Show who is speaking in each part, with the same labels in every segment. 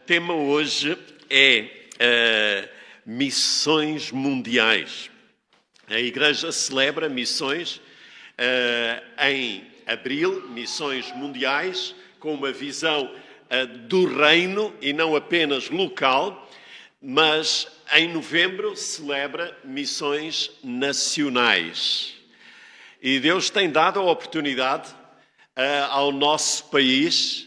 Speaker 1: tema hoje é missões mundiais. A Igreja celebra missões em abril, missões mundiais, com uma visão do reino e não apenas local, mas em novembro celebra missões nacionais. E Deus tem dado a oportunidade ao nosso país.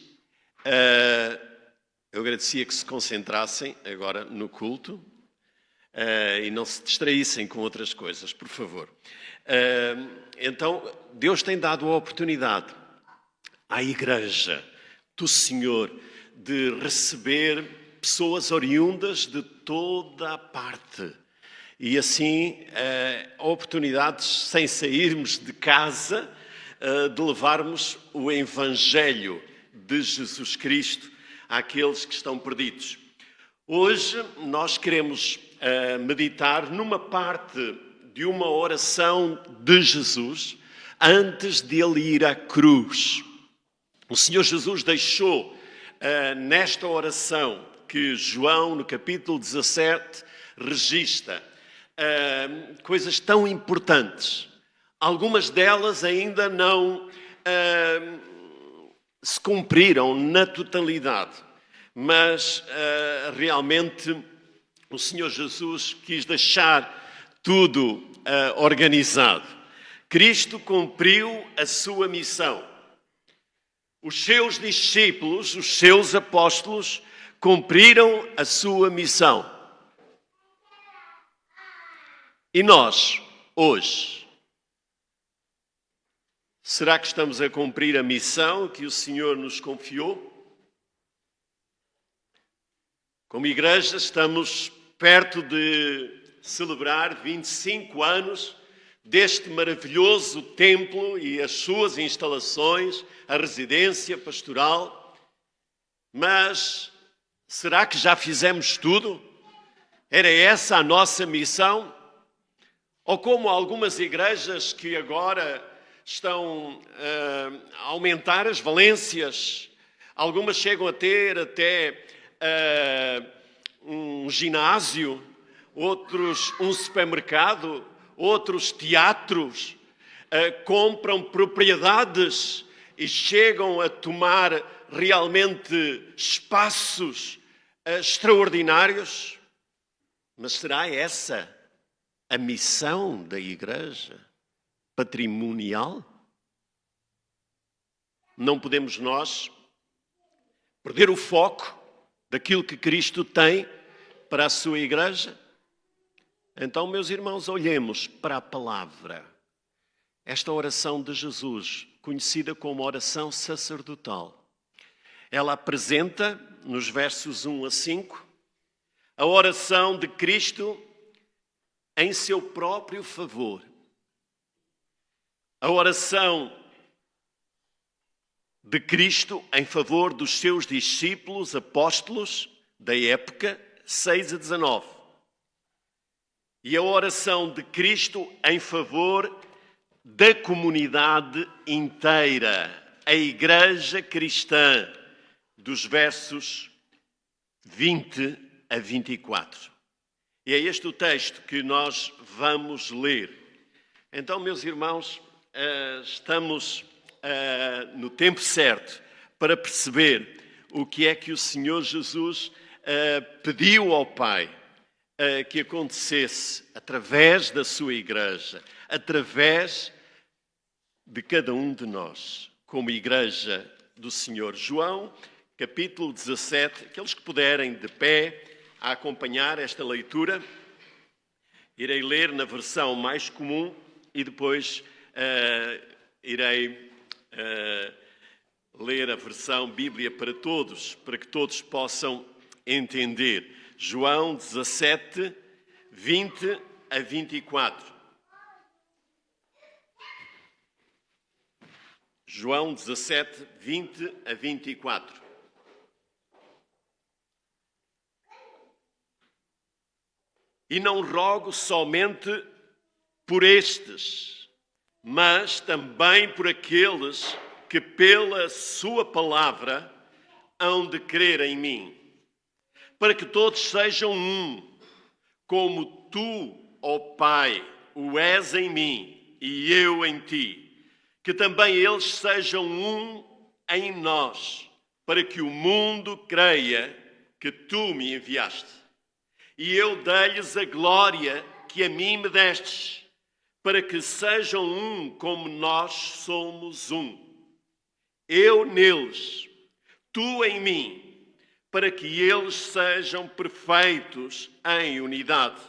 Speaker 1: Eu agradecia que se concentrassem agora no culto e não se distraíssem com outras coisas, por favor. Então, Deus tem dado a oportunidade à Igreja do Senhor de receber pessoas oriundas de toda a parte. E assim, oportunidades, sem sairmos de casa, de levarmos o Evangelho de Jesus Cristo àqueles que estão perdidos. Hoje nós queremos meditar numa parte de uma oração de Jesus antes de ele ir à cruz. O Senhor Jesus deixou nesta oração que João, no capítulo 17, registra coisas tão importantes. Algumas delas ainda não se cumpriram na totalidade, mas realmente o Senhor Jesus quis deixar tudo organizado. Cristo cumpriu a sua missão. Os seus discípulos, os seus apóstolos, cumpriram a sua missão. E nós, hoje, será que estamos a cumprir a missão que o Senhor nos confiou? Como igreja, estamos perto de celebrar 25 anos deste maravilhoso templo e as suas instalações, a residência pastoral. Mas será que já fizemos tudo? Era essa a nossa missão? Ou como algumas igrejas que agora estão a aumentar as valências, algumas chegam a ter até um ginásio, outros um supermercado, outros teatros, compram propriedades e chegam a tomar realmente espaços extraordinários. Mas será essa a missão da igreja patrimonial? Não podemos nós perder o foco daquilo que Cristo tem para a sua igreja? Então, meus irmãos, olhemos para a palavra. Esta oração de Jesus, conhecida como oração sacerdotal, ela apresenta, nos versos 1 a 5, a oração de Cristo em seu próprio favor. A oração de Cristo em favor dos seus discípulos, apóstolos da época, 6 a 19. E a oração de Cristo em favor da comunidade inteira, a Igreja Cristã, dos versos 20 a 24. E é este o texto que nós vamos ler. Então, meus irmãos, estamos no tempo certo para perceber o que é que o Senhor Jesus pediu ao Pai que acontecesse através da sua igreja, através de cada um de nós, como igreja do Senhor. João, capítulo 17, aqueles que puderem de pé a acompanhar esta leitura, irei ler na versão mais comum e depois irei ler a versão Bíblia para todos, para que todos possam entender. João 17, 20 a 24. João 17, 20 a 24. E não rogo somente por estes, mas também por aqueles que pela sua palavra hão de crer em mim, para que todos sejam um, como tu, ó Pai, o és em mim e eu em ti, que também eles sejam um em nós, para que o mundo creia que tu me enviaste. E eu dei-lhes a glória que a mim me destes, para que sejam um como nós somos um. Eu neles, tu em mim, para que eles sejam perfeitos em unidade.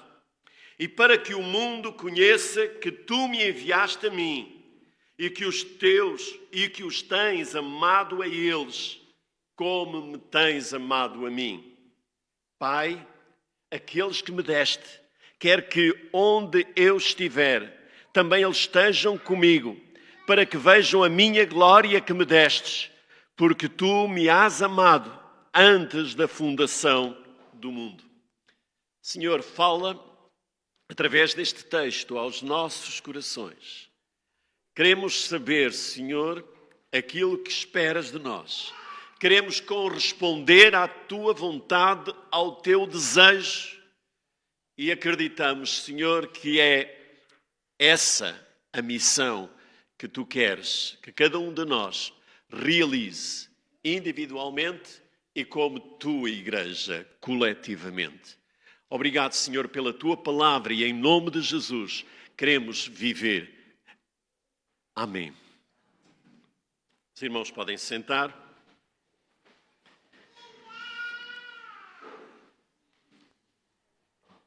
Speaker 1: E para que o mundo conheça que tu me enviaste a mim, e que os tens amado a eles, como me tens amado a mim. Pai, aqueles que me deste, quer que onde eu estiver, também eles estejam comigo, para que vejam a minha glória que me destes, porque tu me has amado antes da fundação do mundo. Senhor, fala através deste texto aos nossos corações. Queremos saber, Senhor, aquilo que esperas de nós. Queremos corresponder à tua vontade, ao teu desejo, e acreditamos, Senhor, que é essa a missão que tu queres que cada um de nós realize individualmente e como tua igreja coletivamente. Obrigado, Senhor, pela tua palavra e em nome de Jesus queremos viver. Amém. Os irmãos podem sentar.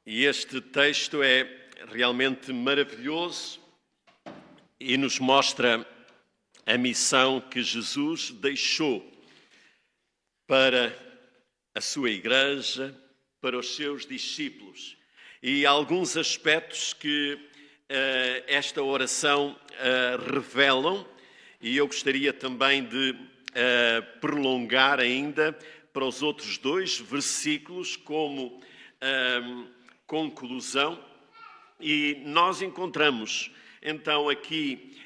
Speaker 1: E este texto é realmente maravilhoso e nos mostra a missão que Jesus deixou para a sua igreja, para os seus discípulos. E alguns aspectos que esta oração revelam, e eu gostaria também de prolongar ainda para os outros dois versículos como conclusão. E nós encontramos então aqui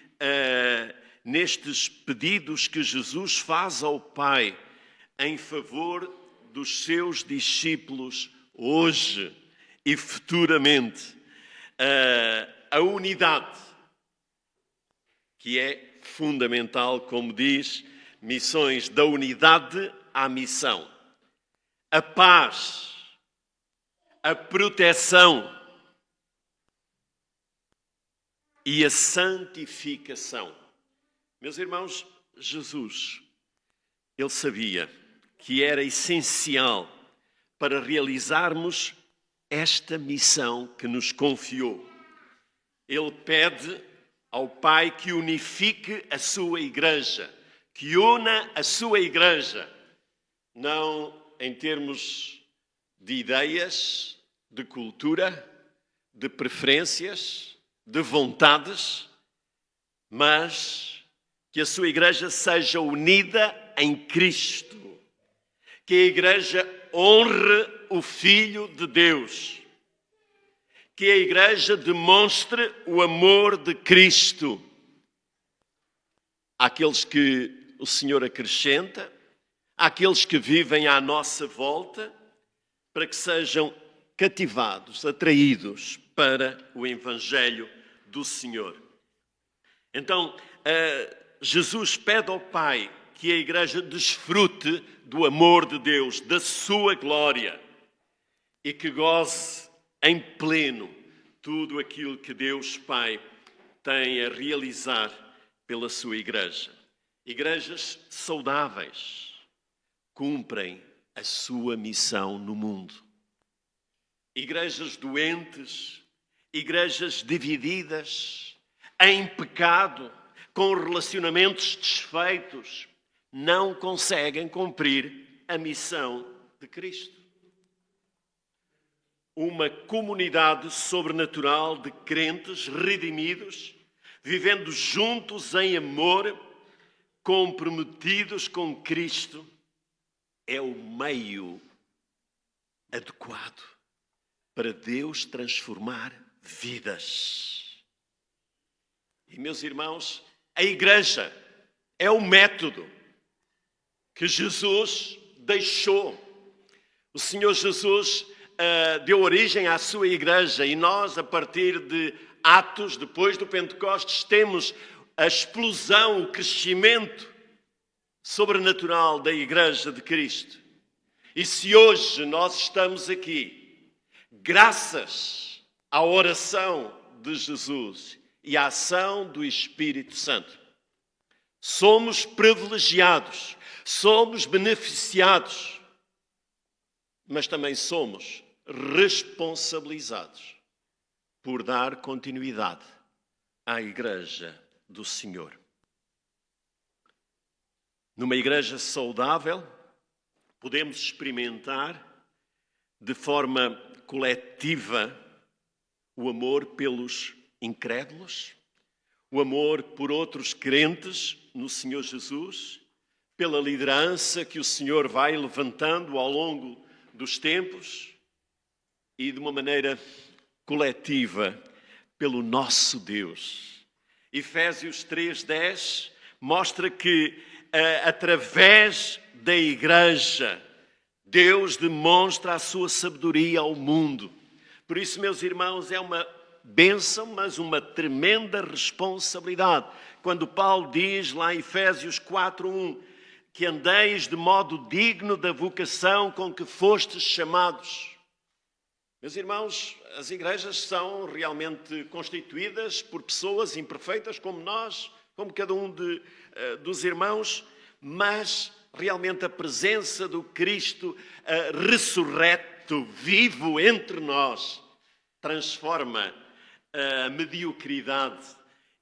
Speaker 1: nestes pedidos que Jesus faz ao Pai em favor dos seus discípulos hoje e futuramente, a unidade, que é fundamental, como diz, missões da unidade à missão, a paz, a proteção e a santificação. Meus irmãos, Jesus, ele sabia que era essencial para realizarmos esta missão que nos confiou. Ele pede ao Pai que unifique a sua igreja, que una a sua igreja, não em termos de ideias, de cultura, de preferências, de vontades, mas que a sua igreja seja unida em Cristo, que a igreja honre o Filho de Deus, que a igreja demonstre o amor de Cristo àqueles que o Senhor acrescenta, àqueles que vivem à nossa volta, para que sejam cativados, atraídos para o Evangelho do Senhor. Então, Jesus pede ao Pai que a igreja desfrute do amor de Deus, da sua glória, e que goze em pleno tudo aquilo que Deus Pai tem a realizar pela sua igreja. Igrejas saudáveis cumprem a sua missão no mundo. Igrejas doentes, igrejas divididas, em pecado, com relacionamentos desfeitos, não conseguem cumprir a missão de Cristo. Uma comunidade sobrenatural de crentes redimidos, vivendo juntos em amor, comprometidos com Cristo, é o meio adequado para Deus transformar vidas. E, meus irmãos, a igreja é o método que Jesus deixou O Senhor Jesus deu origem à sua igreja e nós, a partir de Atos, depois do Pentecostes, temos a explosão, o crescimento sobrenatural da igreja de Cristo. E se hoje nós estamos aqui, graças à oração de Jesus e à ação do Espírito Santo, somos privilegiados, somos beneficiados, mas também somos responsabilizados por dar continuidade à igreja do Senhor. Numa igreja saudável, podemos experimentar de forma coletiva o amor pelos incrédulos, o amor por outros crentes no Senhor Jesus, pela liderança que o Senhor vai levantando ao longo dos tempos e de uma maneira coletiva pelo nosso Deus. Efésios 3:10 mostra que através da igreja Deus demonstra a sua sabedoria ao mundo. Por isso, meus irmãos, é uma bênção, mas uma tremenda responsabilidade. Quando Paulo diz lá em Efésios 4:1 que andeis de modo digno da vocação com que fostes chamados. Meus irmãos, as igrejas são realmente constituídas por pessoas imperfeitas como nós, como cada um dos irmãos, mas realmente a presença do Cristo ressurreto, vivo entre nós, transforma a mediocridade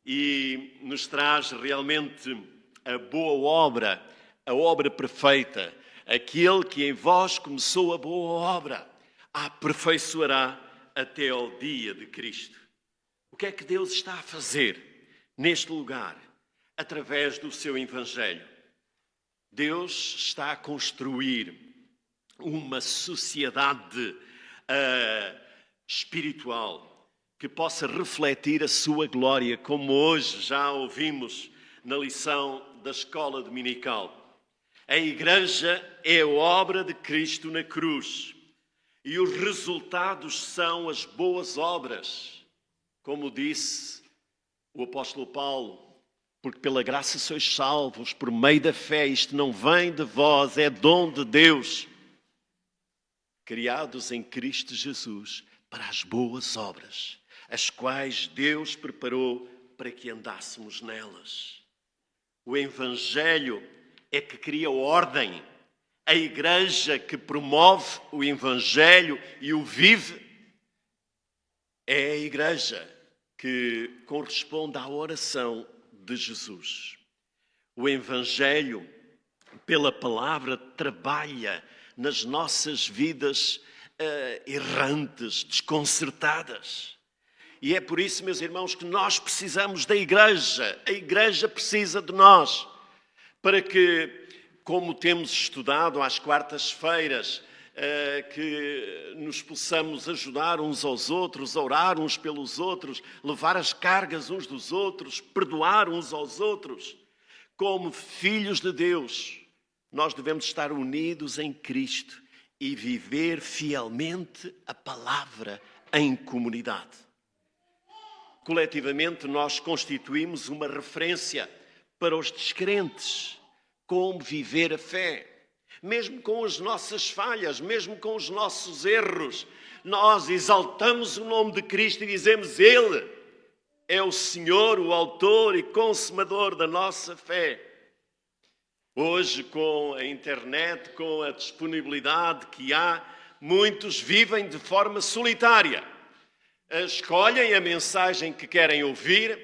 Speaker 1: e nos traz realmente a boa obra, a obra perfeita. Aquele que em vós começou a boa obra, a aperfeiçoará até ao dia de Cristo. O que é que Deus está a fazer neste lugar, através do seu Evangelho? Deus está a construir uma sociedade espiritual que possa refletir a sua glória, como hoje já ouvimos na lição da escola dominical. A igreja é a obra de Cristo na cruz e os resultados são as boas obras, como disse o apóstolo Paulo, porque pela graça sois salvos por meio da fé, isto não vem de vós, é dom de Deus, criados em Cristo Jesus para as boas obras, as quais Deus preparou para que andássemos nelas. O Evangelho é que cria ordem. A igreja que promove o Evangelho e o vive é a igreja que corresponde à oração de Jesus. O Evangelho, pela palavra, trabalha nas nossas vidas errantes, desconcertadas. E é por isso, meus irmãos, que nós precisamos da igreja. A igreja precisa de nós, para que, como temos estudado às quartas-feiras, que nos possamos ajudar uns aos outros, orar uns pelos outros, levar as cargas uns dos outros, perdoar uns aos outros. Como filhos de Deus, nós devemos estar unidos em Cristo e viver fielmente a palavra em comunidade. Coletivamente, nós constituímos uma referência para os descrentes, como viver a fé. Mesmo com as nossas falhas, mesmo com os nossos erros, nós exaltamos o nome de Cristo e dizemos: Ele é o Senhor, o autor e consumador da nossa fé. Hoje, com a internet, com a disponibilidade que há, muitos vivem de forma solitária. Escolhem a mensagem que querem ouvir,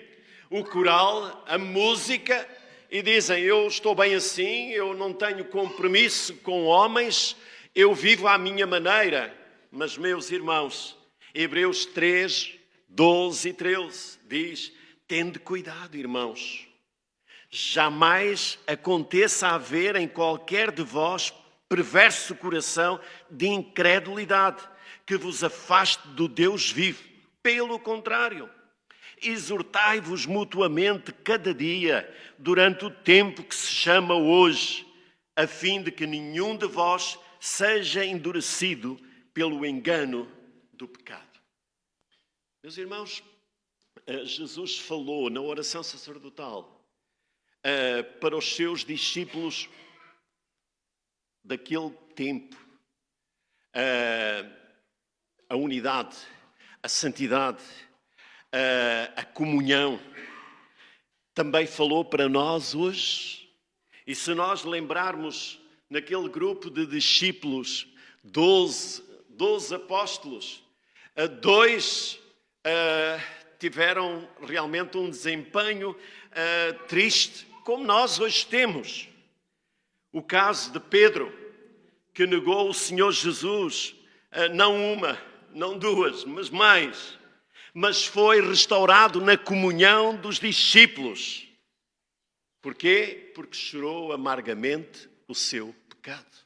Speaker 1: o coral, a música, e dizem: eu estou bem assim, eu não tenho compromisso com homens, eu vivo à minha maneira. Mas, meus irmãos, Hebreus 3, 12 e 13 diz: tende cuidado, irmãos. Jamais aconteça haver em qualquer de vós perverso coração de incredulidade que vos afaste do Deus vivo. Pelo contrário, exortai-vos mutuamente cada dia, durante o tempo que se chama hoje, a fim de que nenhum de vós seja endurecido pelo engano do pecado. Meus irmãos, Jesus falou na oração sacerdotal para os seus discípulos daquele tempo a unidade, a santidade, a comunhão. Também falou para nós hoje. E se nós lembrarmos naquele grupo de discípulos, 12 apóstolos, 2 tiveram realmente um desempenho triste, como nós hoje temos. O caso de Pedro, que negou o Senhor Jesus, não uma, não duas, mas mais. Mas foi restaurado na comunhão dos discípulos. Porquê? Porque chorou amargamente o seu pecado.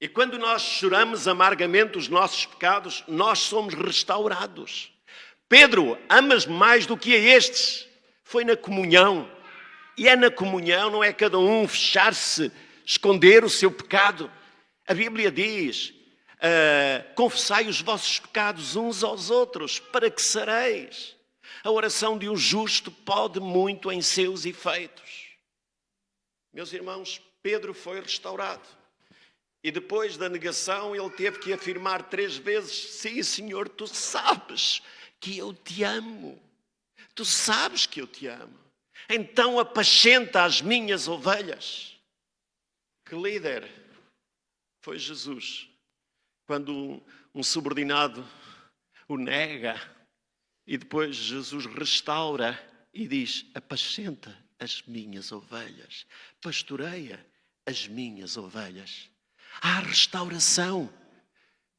Speaker 1: E quando nós choramos amargamente os nossos pecados, nós somos restaurados. Pedro, amas mais do que a estes? Foi na comunhão. E é na comunhão, não é cada um fechar-se, esconder o seu pecado. A Bíblia diz, confessai os vossos pecados uns aos outros, para que sareis. A oração de um justo pode muito em seus efeitos. Meus irmãos, Pedro foi restaurado. E depois da negação, ele teve que afirmar 3 vezes, sim, Senhor, tu sabes que eu te amo. Tu sabes que eu te amo. Então apacenta as minhas ovelhas. Que líder foi Jesus, quando um subordinado o nega e depois Jesus restaura e diz, apacenta as minhas ovelhas, pastoreia as minhas ovelhas. Há restauração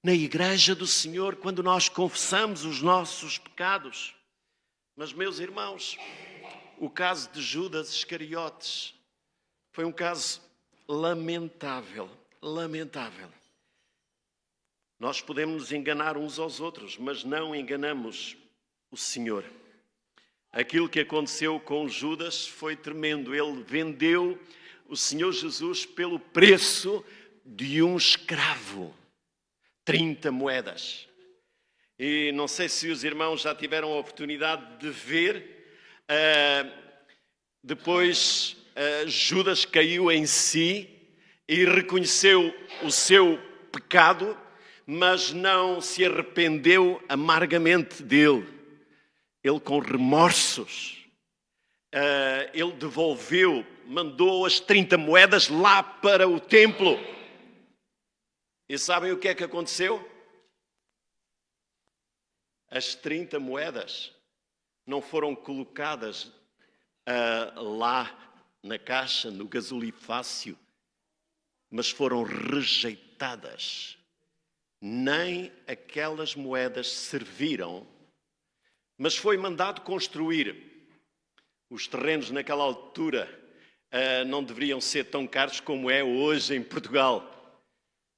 Speaker 1: na igreja do Senhor quando nós confessamos os nossos pecados. Mas, meus irmãos, o caso de Judas Iscariotes foi um caso lamentável, lamentável. Nós podemos nos enganar uns aos outros, mas não enganamos o Senhor. Aquilo que aconteceu com Judas foi tremendo. Ele vendeu o Senhor Jesus pelo preço de um escravo. 30 moedas. E não sei se os irmãos já tiveram a oportunidade de ver. Depois Judas caiu em si e reconheceu o seu pecado, mas não se arrependeu amargamente dele. Ele com remorsos, ele devolveu, mandou as 30 moedas lá para o templo. E sabem o que é que aconteceu? As 30 moedas não foram colocadas lá na caixa, no gasolifácio, mas foram rejeitadas. Nem aquelas moedas serviram, mas foi mandado construir. Os terrenos naquela altura não deveriam ser tão caros como é hoje em Portugal,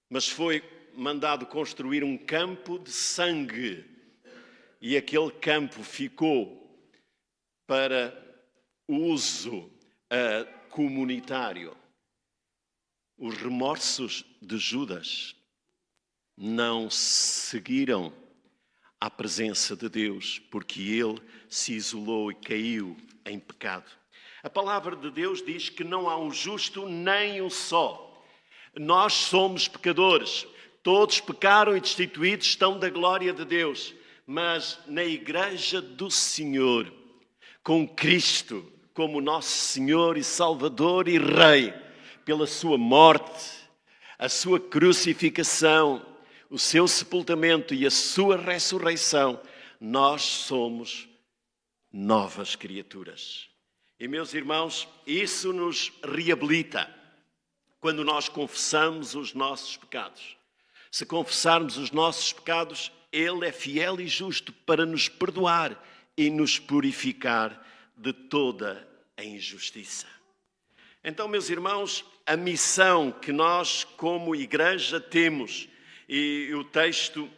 Speaker 1: mas foi mandado construir um campo de sangue e aquele campo ficou para uso comunitário. Os remorsos de Judas não seguiram à presença de Deus, porque ele se isolou e caiu em pecado. A palavra de Deus diz que não há um justo nem um só. Nós somos pecadores. Todos pecaram e destituídos estão da glória de Deus. Mas na igreja do Senhor, com Cristo como nosso Senhor e Salvador e Rei, pela sua morte, a sua crucificação, o seu sepultamento e a sua ressurreição, nós somos novas criaturas. E, meus irmãos, isso nos reabilita quando nós confessamos os nossos pecados. Se confessarmos os nossos pecados, Ele é fiel e justo para nos perdoar e nos purificar de toda a injustiça. Então, meus irmãos, a missão que nós como igreja temos, e o texto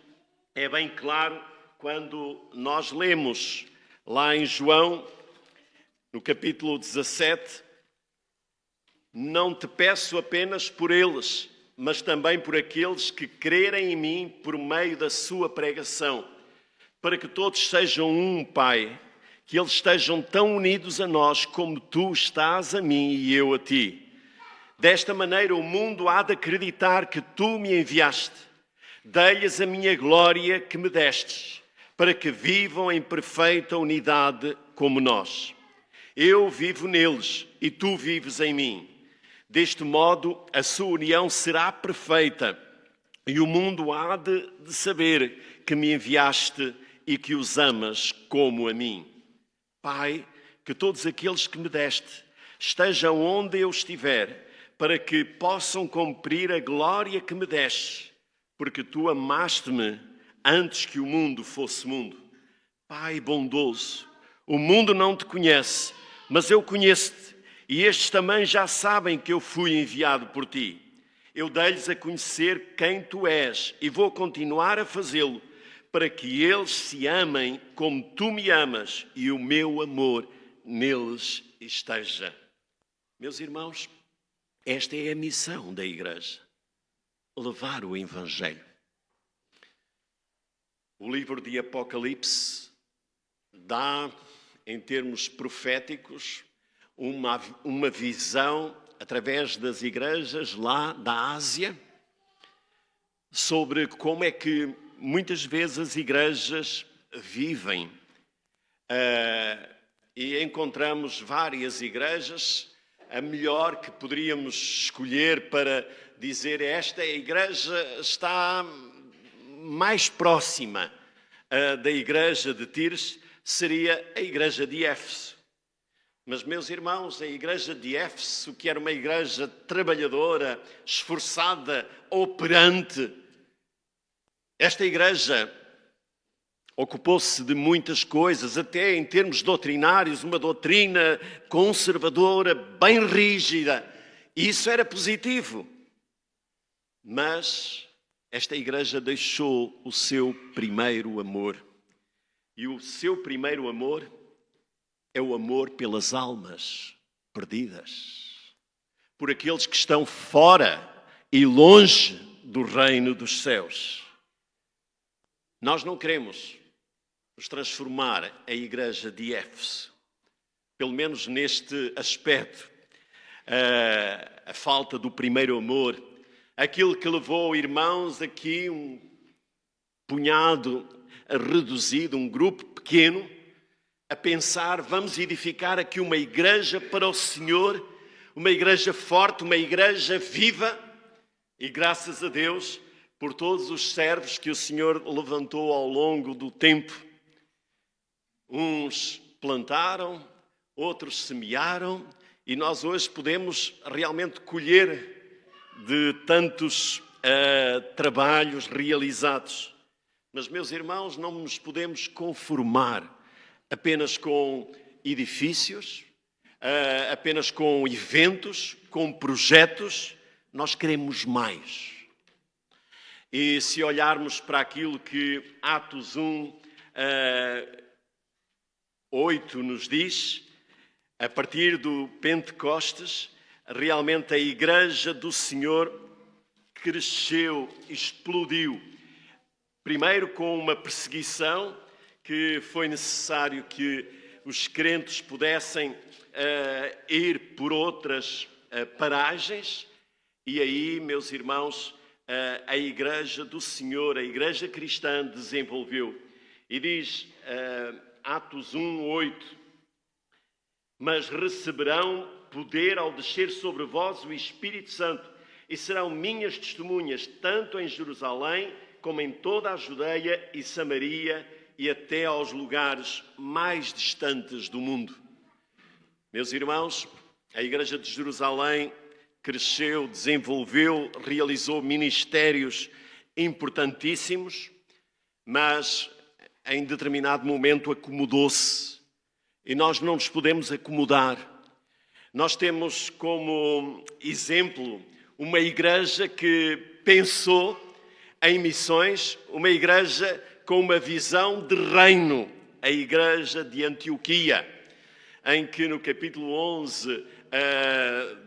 Speaker 1: é bem claro quando nós lemos lá em João, no capítulo 17, não te peço apenas por eles, mas também por aqueles que crerem em mim por meio da sua pregação, para que todos sejam um, Pai, que eles estejam tão unidos a nós como tu estás a mim e eu a ti. Desta maneira o mundo há de acreditar que tu me enviaste. Dei-lhes a minha glória que me destes, para que vivam em perfeita unidade como nós. Eu vivo neles e tu vives em mim. Deste modo a sua união será perfeita e o mundo há de saber que me enviaste e que os amas como a mim. Pai, que todos aqueles que me deste estejam onde eu estiver, para que possam cumprir a glória que me deste, porque tu amaste-me antes que o mundo fosse mundo. Pai bondoso, o mundo não te conhece, mas eu conheço-te, e estes também já sabem que eu fui enviado por ti. Eu dei-lhes a conhecer quem tu és, e vou continuar a fazê-lo, para que eles se amem como tu me amas, e o meu amor neles esteja. Meus irmãos, esta é a missão da Igreja, levar o Evangelho. O livro de Apocalipse dá, em termos proféticos, uma visão através das igrejas lá da Ásia sobre como é que muitas vezes as igrejas vivem. E encontramos várias igrejas. A melhor que poderíamos escolher para dizer esta igreja está mais próxima da igreja de Tires seria a igreja de Éfeso. Mas, meus irmãos, a igreja de Éfeso, que era uma igreja trabalhadora, esforçada, operante, esta igreja ocupou-se de muitas coisas, até em termos doutrinários, uma doutrina conservadora, bem rígida. E isso era positivo. Mas esta igreja deixou o seu primeiro amor. E o seu primeiro amor é o amor pelas almas perdidas, por aqueles que estão fora e longe do reino dos céus. Nós não queremos nos transformar a igreja de Éfeso, pelo menos neste aspecto, a falta do primeiro amor, aquilo que levou irmãos aqui, um punhado reduzido, um grupo pequeno, a pensar, vamos edificar aqui uma igreja para o Senhor, uma igreja forte, uma igreja viva, e graças a Deus por todos os servos que o Senhor levantou ao longo do tempo. Uns plantaram, outros semearam, e nós hoje podemos realmente colher de tantos trabalhos realizados. Mas, meus irmãos, não nos podemos conformar apenas com edifícios, apenas com eventos, com projetos. Nós queremos mais. E se olharmos para aquilo que Atos 1, 8 nos diz, a partir do Pentecostes, realmente a Igreja do Senhor cresceu, explodiu. Primeiro com uma perseguição, que foi necessário que os crentes pudessem ir por outras paragens. E aí, meus irmãos, a Igreja do Senhor, a Igreja cristã desenvolveu. E diz Atos 1, 8: mas receberão poder ao descer sobre vós o Espírito Santo, e serão minhas testemunhas, tanto em Jerusalém, como em toda a Judeia e Samaria, e até aos lugares mais distantes do mundo. Meus irmãos, a Igreja de Jerusalém cresceu, desenvolveu, realizou ministérios importantíssimos, mas em determinado momento acomodou-se. E nós não nos podemos acomodar. Nós temos como exemplo uma igreja que pensou em missões, uma igreja com uma visão de reino, a igreja de Antioquia, em que no capítulo 11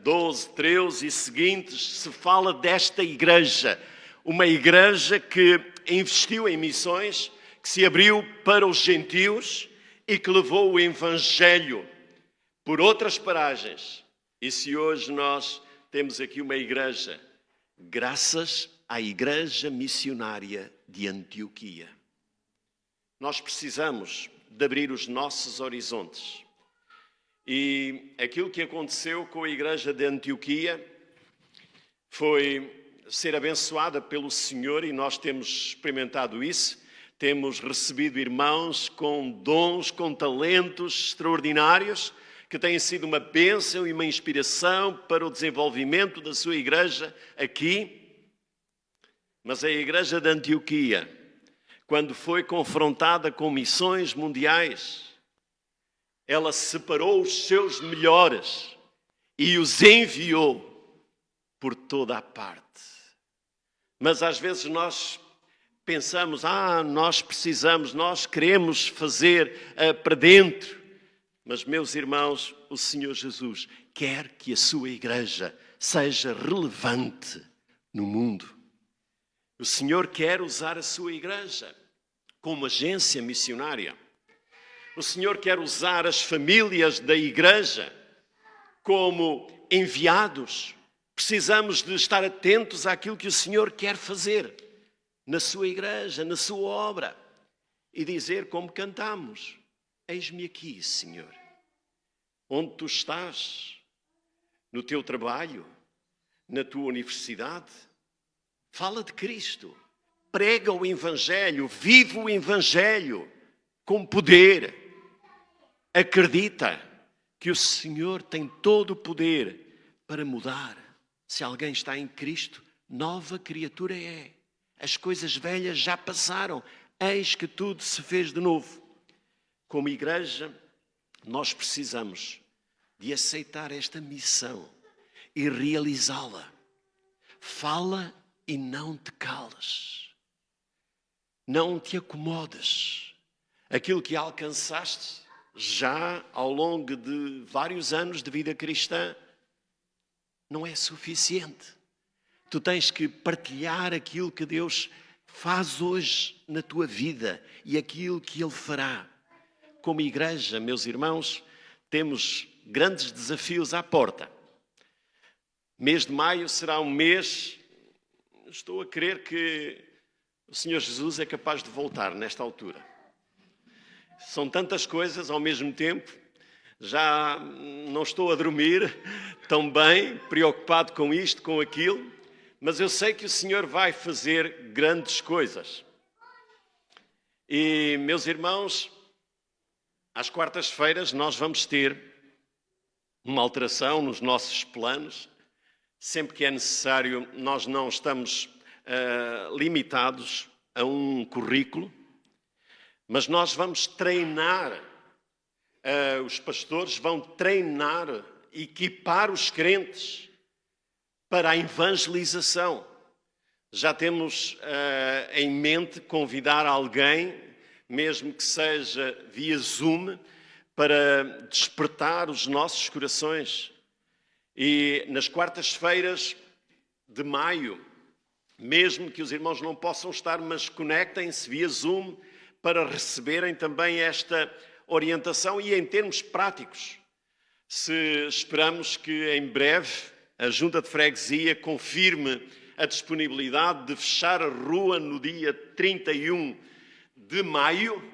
Speaker 1: 12, 13 e seguintes, se fala desta igreja. Uma igreja que investiu em missões, que se abriu para os gentios e que levou o Evangelho por outras paragens. E se hoje nós temos aqui uma igreja, graças à Igreja Missionária de Antioquia. Nós precisamos de abrir os nossos horizontes. E aquilo que aconteceu com a Igreja de Antioquia foi ser abençoada pelo Senhor, e nós temos experimentado isso. Temos recebido irmãos com dons, com talentos extraordinários, que têm sido uma bênção e uma inspiração para o desenvolvimento da sua igreja aqui. Mas a Igreja de Antioquia, quando foi confrontada com missões mundiais, ela separou os seus melhores e os enviou por toda a parte. Mas às vezes nós pensamos, nós queremos fazer para dentro. Mas, meus irmãos, o Senhor Jesus quer que a sua igreja seja relevante no mundo. O Senhor quer usar a sua igreja como agência missionária. O Senhor quer usar as famílias da igreja como enviados. Precisamos de estar atentos àquilo que o Senhor quer fazer na sua igreja, na sua obra. E dizer como cantamos: eis-me aqui, Senhor. Onde tu estás, no teu trabalho, na tua universidade, fala de Cristo. Prega o Evangelho, vive o Evangelho com poder. Acredita que o Senhor tem todo o poder para mudar. Se alguém está em Cristo, nova criatura é. As coisas velhas já passaram, eis que tudo se fez de novo. Como igreja, nós precisamos de aceitar esta missão e realizá-la. Fala e não te cales. Não te acomodes. Aquilo que alcançaste já ao longo de vários anos de vida cristã não é suficiente. Tu tens que partilhar aquilo que Deus faz hoje na tua vida e aquilo que Ele fará. Como igreja, meus irmãos, temos grandes desafios à porta. Mês de maio será um mês, estou a crer que o Senhor Jesus é capaz de voltar nesta altura. São tantas coisas ao mesmo tempo, já não estou a dormir tão bem, preocupado com isto, com aquilo, mas eu sei que o Senhor vai fazer grandes coisas. E, meus irmãos, às quartas-feiras nós vamos ter uma alteração nos nossos planos. Sempre que é necessário, nós não estamos limitados a um currículo, mas nós vamos treinar, os pastores vão treinar, equipar os crentes para a evangelização. Já temos em mente convidar alguém, mesmo que seja via Zoom, para despertar os nossos corações. E nas quartas-feiras de maio, mesmo que os irmãos não possam estar, mas conectem-se via Zoom para receberem também esta orientação. E em termos práticos, se esperamos que em breve a Junta de Freguesia confirme a disponibilidade de fechar a rua no dia 31 de maio,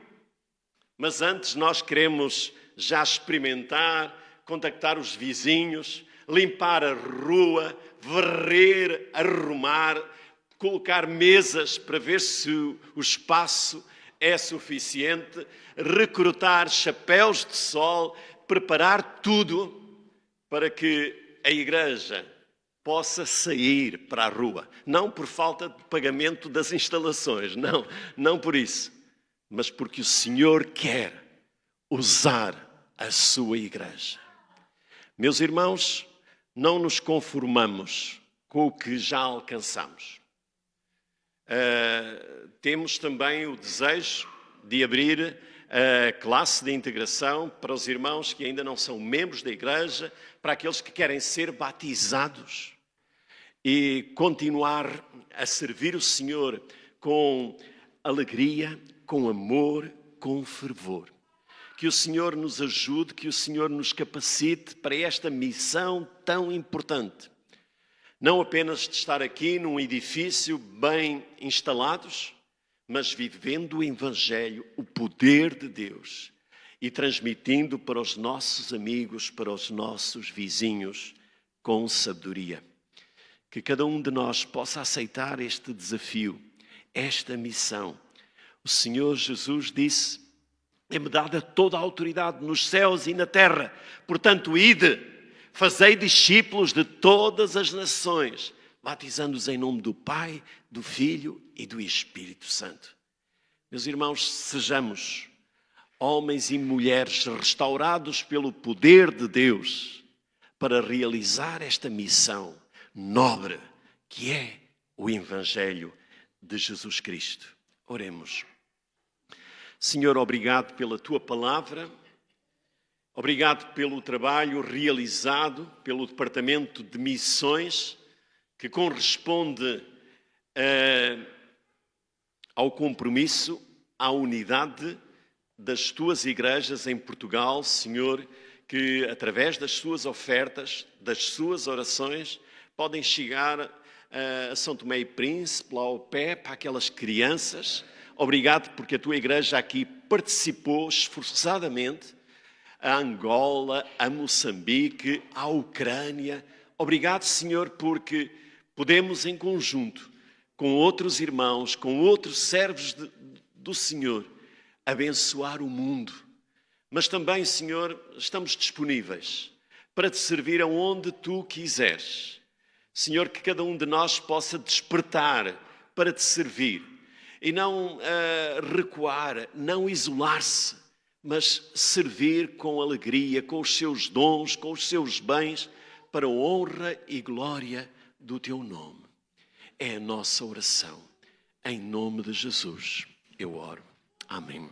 Speaker 1: mas antes nós queremos já experimentar, contactar os vizinhos, limpar a rua, varrer, arrumar, colocar mesas para ver se o espaço é suficiente, recrutar chapéus de sol, preparar tudo para que a igreja possa sair para a rua. Não por falta de pagamento das instalações, não por isso, mas porque o Senhor quer usar a sua igreja. Meus irmãos, não nos conformamos com o que já alcançamos. Temos também o desejo de abrir a classe de integração para os irmãos que ainda não são membros da igreja, para aqueles que querem ser batizados e continuar a servir o Senhor com alegria, com amor, com fervor. Que o Senhor nos ajude, que o Senhor nos capacite para esta missão tão importante. Não apenas de estar aqui num edifício bem instalados, mas vivendo o Evangelho, o poder de Deus, e transmitindo para os nossos amigos, para os nossos vizinhos, com sabedoria. Que cada um de nós possa aceitar este desafio, esta missão. O Senhor Jesus disse: é-me dada toda a autoridade nos céus e na terra. Portanto, ide, fazei discípulos de todas as nações, batizando-os em nome do Pai, do Filho e do Espírito Santo. Meus irmãos, sejamos homens e mulheres restaurados pelo poder de Deus para realizar esta missão nobre que é o Evangelho de Jesus Cristo. Oremos. Senhor, obrigado pela Tua palavra, obrigado pelo trabalho realizado pelo Departamento de Missões, que corresponde ao compromisso, à unidade das Tuas igrejas em Portugal, Senhor, que através das Suas ofertas, das Suas orações, podem chegar a São Tomé e Príncipe, lá ao pé, para aquelas crianças. Obrigado porque a Tua igreja aqui participou esforçadamente, a Angola, a Moçambique, a Ucrânia. Obrigado, Senhor, porque podemos em conjunto, com outros irmãos, com outros servos do Senhor, abençoar o mundo. Mas também, Senhor, estamos disponíveis para Te servir aonde Tu quiseres. Senhor, que cada um de nós possa despertar para Te servir e não recuar, não isolar-se, mas servir com alegria, com os Seus dons, com os Seus bens, para a honra e glória do Teu nome. É a nossa oração. Em nome de Jesus, eu oro. Amém.